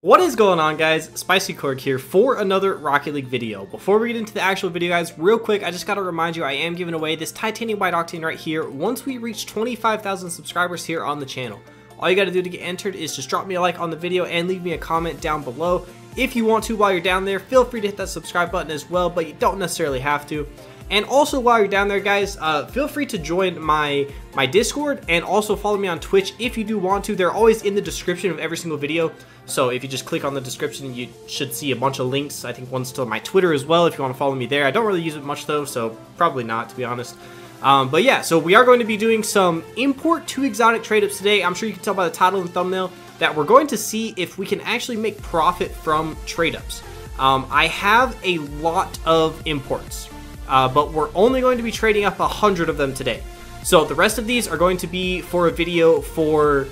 What is going on, guys? Spicy Corg here for another Rocket League video. Before we get into the actual video, guys, real quick, I just gotta remind you I am giving away this titanium white octane right here once we reach 25,000 subscribers here on the channel. All you gotta do to get entered is just drop me a like on the video and leave me a comment down below. If you want to while you're down there, feel free to hit that subscribe button as well, but you don't necessarily have to. And also, while you're down there, guys, feel free to join my Discord and also follow me on Twitch if you do want to. They're always in the description of every single video. So if you just click on the description, you should see a bunch of links. I think one's to my Twitter as well if you want to follow me there. I don't really use it much though, so probably not, to be honest. But yeah, so we are going to be doing some import to exotic trade-ups today. I'm sure you can tell by the title and thumbnail that we're going to see if we can actually make profit from trade-ups. I have a lot of imports. But we're only going to be trading up 100 of them today. So the rest of these are going to be for a video for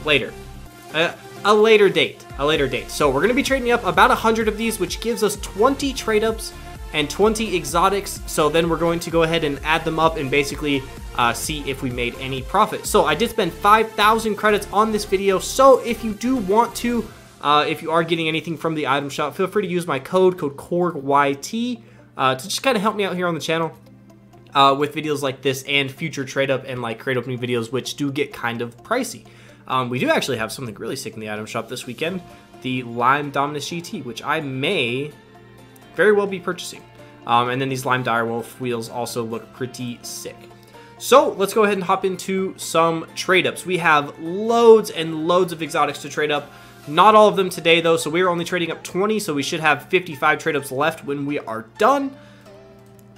later. A later date. So we're going to be trading up about 100 of these, which gives us 20 trade-ups and 20 exotics. So then we're going to go ahead and add them up and basically see if we made any profit. So I did spend 5,000 credits on this video. So if you do want to, if you are getting anything from the item shop, feel free to use my code corgYT. To just kind of help me out here on the channel with videos like this and future trade up and like crate opening videos, which do get kind of pricey. We do actually have something really sick in the item shop this weekend, the Lime Dominus GT, which I may very well be purchasing. And then these Lime Direwolf wheels also look pretty sick. So let's go ahead and hop into some trade ups. We have loads and loads of exotics to trade up. Not all of them today, though, so we're only trading up 20, so we should have 55 trade-ups left when we are done.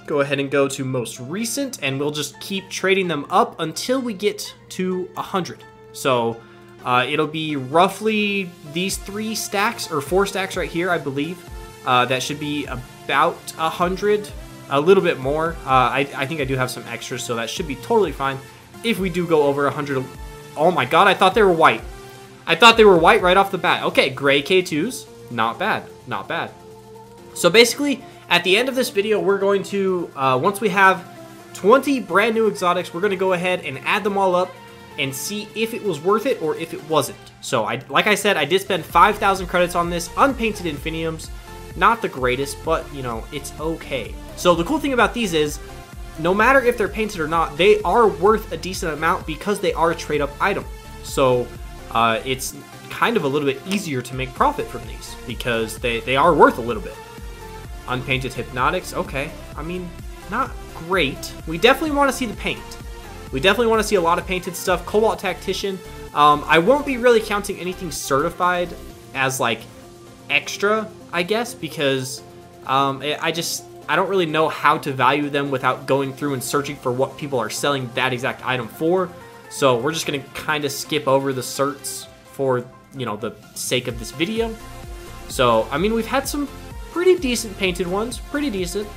Go ahead and go to most recent, and we'll just keep trading them up until we get to 100. So it'll be roughly these 3 stacks, or 4 stacks right here, I believe. That should be about 100, a little bit more. I think I do have some extras, so that should be totally fine. If we do go over 100, oh my god, I thought they were white. I thought they were white right off the bat. Okay, gray K2s. Not bad. Not bad. So basically, at the end of this video, we're going to, once we have 20 brand new exotics, we're going to go ahead and add them all up and see if it was worth it or if it wasn't. So, like I said, I did spend 5,000 credits on this. Unpainted Infiniums. Not the greatest, but, you know, it's okay. So the cool thing about these is, no matter if they're painted or not, they are worth a decent amount because they are a trade-up item. So it's kind of a little bit easier to make profit from these because they are worth a little bit. Unpainted Hypnotics, okay. I mean, not great. We definitely want to see the paint. We definitely want to see a lot of painted stuff. Cobalt Tactician. I won't be really counting anything certified as like extra, I guess, because I don't really know how to value them without going through and searching for what people are selling that exact item for. So we're just going to kind of skip over the certs for, you know, the sake of this video. So, I mean, we've had some pretty decent painted ones. Pretty decent.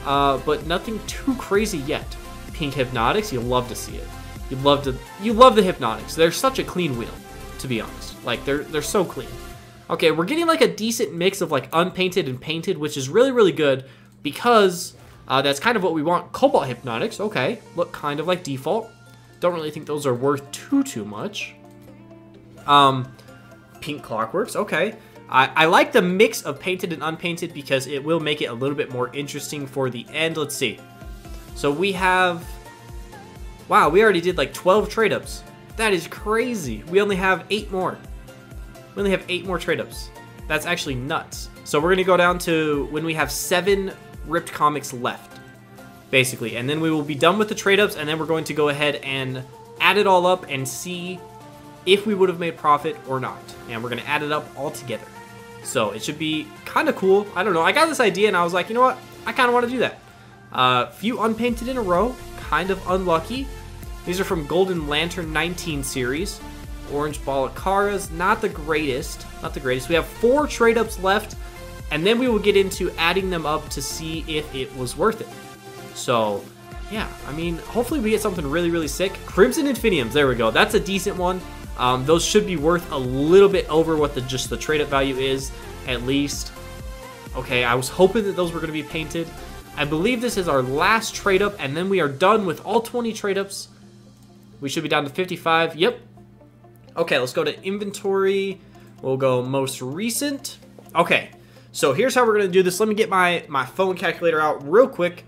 But nothing too crazy yet. Pink Hypnotics, you'll love to see it. You love the Hypnotics. They're such a clean wheel, to be honest. Like, they're so clean. Okay, we're getting like a decent mix of like unpainted and painted, which is really, really good because that's kind of what we want. Cobalt Hypnotics, okay. Look kind of like default. Don't really think those are worth too much. Pink Clockworks, okay. I like the mix of painted and unpainted because it will make it a little bit more interesting for the end. Let's see. So we have... Wow, we already did like 12 trade-ups. That is crazy. We only have 8 more. We only have 8 more trade-ups. That's actually nuts. So we're going to go down to when we have 7 ripped comics left. Basically, and then we will be done with the trade-ups, and then we're going to go ahead and add it all up and see if we would have made profit or not. And we're going to add it up all together. So it should be kind of cool. I don't know. I got this idea, and I was like, you know what? I kind of want to do that. Few unpainted in a row. Kind of unlucky. These are from Golden Lantern 19 series. Orange Balakaras. Not the greatest. Not the greatest. We have 4 trade-ups left, and then we will get into adding them up to see if it was worth it. So, yeah, I mean, hopefully we get something really, really sick. Crimson Infiniums, there we go. That's a decent one. Those should be worth a little bit over what just the trade-up value is, at least. Okay, I was hoping that those were going to be painted. I believe this is our last trade-up, and then we are done with all 20 trade-ups. We should be down to 55. Yep. Okay, let's go to inventory. We'll go most recent. Okay, so here's how we're going to do this. Let me get my phone calculator out real quick.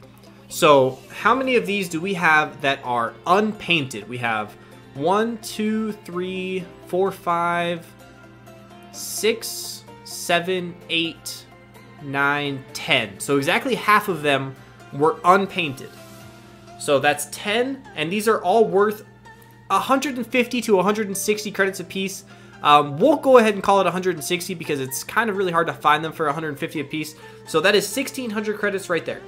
So how many of these do we have that are unpainted? We have 1, 2, 3, 4, 5, 6, 7, 8, 9, 10. So exactly half of them were unpainted. So that's 10, and these are all worth 150 to 160 credits a piece. We'll go ahead and call it 160 because it's kind of really hard to find them for 150 a piece. So that is 1,600 credits right there.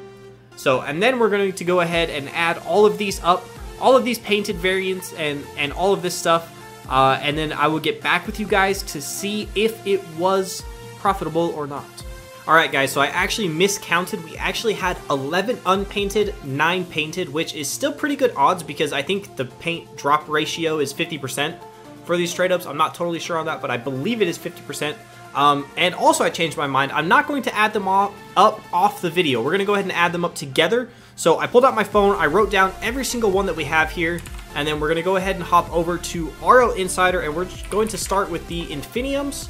So, and then we're going to go ahead and add all of these up, all of these painted variants and all of this stuff. And then I will get back with you guys to see if it was profitable or not. Alright guys, so I actually miscounted. We actually had 11 unpainted, 9 painted, which is still pretty good odds because I think the paint drop ratio is 50% for these trade-ups. I'm not totally sure on that, but I believe it is 50%. And also I changed my mind. I'm not going to add them all up off the video. We're going to go ahead and add them up together. So I pulled out my phone, I wrote down every single one that we have here, and then we're going to go ahead and hop over to RL Insider, and we're just going to start with the Infiniums.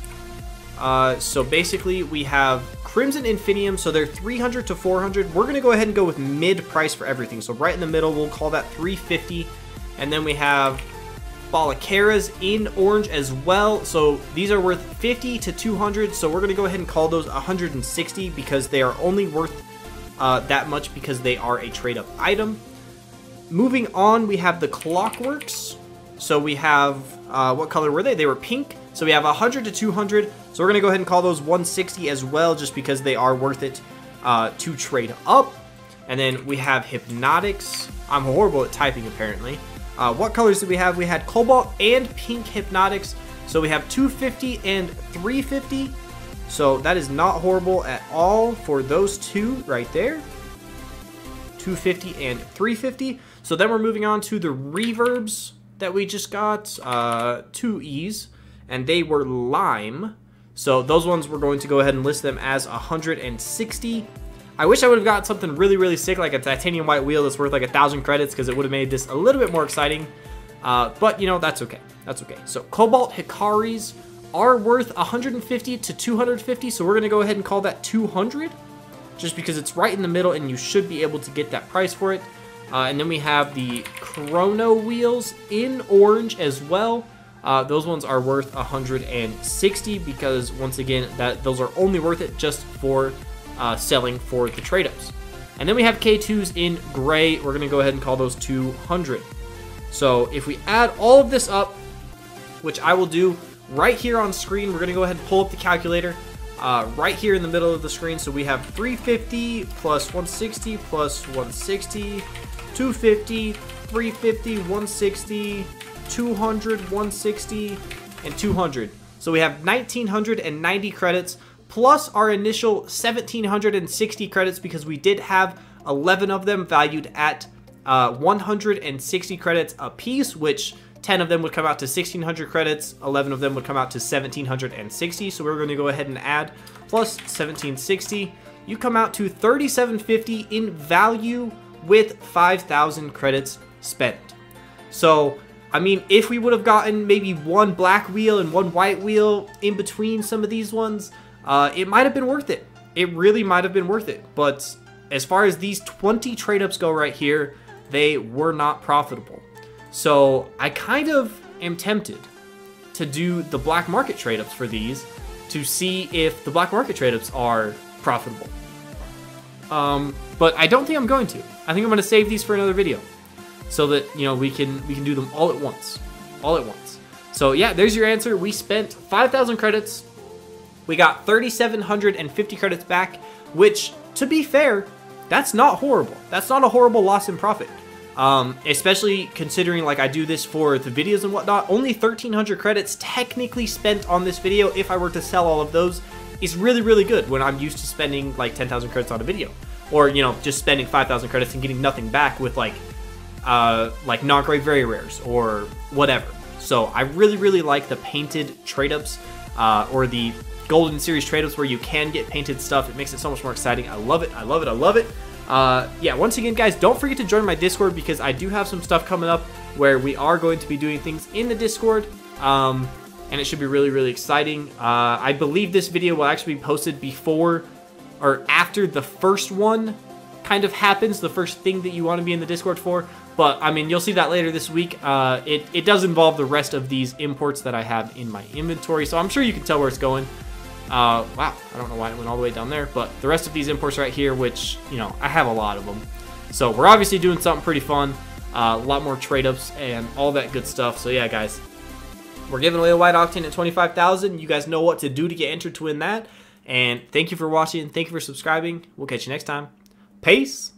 So basically we have Crimson Infinium, so they're 300 to 400. We're going to go ahead and go with mid price for everything. So right in the middle, we'll call that 350. And then we have Balacaras in orange as well. So these are worth 50 to 200. So we're going to go ahead and call those 160 because they are only worth that much because they are a trade-up item. Moving on, we have the Clockworks. So we have, what color were they? They were pink. So we have 100 to 200. So we're going to go ahead and call those 160 as well, just because they are worth it to trade up. And then we have Hypnotics. I'm horrible at typing, apparently. What colors did we have? We had Cobalt and Pink Hypnotics. So we have 250 and 350. So that is not horrible at all for those two right there. 250 and 350. So then we're moving on to the Reverbs that we just got. 2 E's. And they were Lime. So those ones we're going to go ahead and list them as 160. I wish I would have got something really, really sick, like a titanium white wheel that's worth like 1,000 credits, because it would have made this a little bit more exciting. But, you know, that's okay. That's okay. So Cobalt Hikaris are worth 150 to 250, so we're going to go ahead and call that 200, just because it's right in the middle, and you should be able to get that price for it. And then we have the Chrono Wheels in orange as well. Those ones are worth 160 because, once again, those are only worth it just for selling for the trade-ups. And then we have K2s in gray. We're going to go ahead and call those 200. So if we add all of this up, which I will do right here on screen, we're going to go ahead and pull up the calculator right here in the middle of the screen. So we have 350 plus 160 plus 160, 250, 350, 160, 200, 160, and 200. So we have 1,990 credits plus our initial 1,760 credits because we did have 11 of them valued at 160 credits a piece, which 10 of them would come out to 1,600 credits, 11 of them would come out to 1,760. So we're going to go ahead and add plus 1,760. You come out to 3,750 in value with 5,000 credits spent. So I mean, if we would have gotten maybe one black wheel and one white wheel in between some of these ones, it might have been worth it. It really might have been worth it. But as far as these 20 trade-ups go right here, they were not profitable. So I kind of am tempted to do the black market trade-ups for these to see if the black market trade-ups are profitable. But I don't think I'm going to. I think I'm going to save these for another video, so that, you know, we can do them all at once. So yeah, there's your answer. We spent 5,000 credits. We got 3,750 credits back, which, to be fair, that's not horrible. That's not a horrible loss in profit. Especially considering, like, I do this for the videos and whatnot. Only 1,300 credits technically spent on this video, if I were to sell all of those, is really, really good when I'm used to spending like 10,000 credits on a video. Or, you know, just spending 5,000 credits and getting nothing back with like not great very rares or whatever. So I really, really like the painted trade-ups, or the Golden Series trade-ups where you can get painted stuff. It makes it so much more exciting. I love it. I love it. I love it. Yeah, once again, guys, don't forget to join my Discord, because I do have some stuff coming up where we are going to be doing things in the Discord. and it should be really, really exciting. I believe this video will actually be posted before or after the first one kind of happens, the first thing that you want to be in the Discord for. But, I mean, you'll see that later this week. It does involve the rest of these imports that I have in my inventory, so I'm sure you can tell where it's going. Wow, I don't know why it went all the way down there, but the rest of these imports right here, which, you know, I have a lot of them. So we're obviously doing something pretty fun, a lot more trade-ups and all that good stuff. So yeah, guys, we're giving away a White Octane at 25,000. You guys know what to do to get entered to win that. And thank you for watching. Thank you for subscribing. We'll catch you next time. Peace.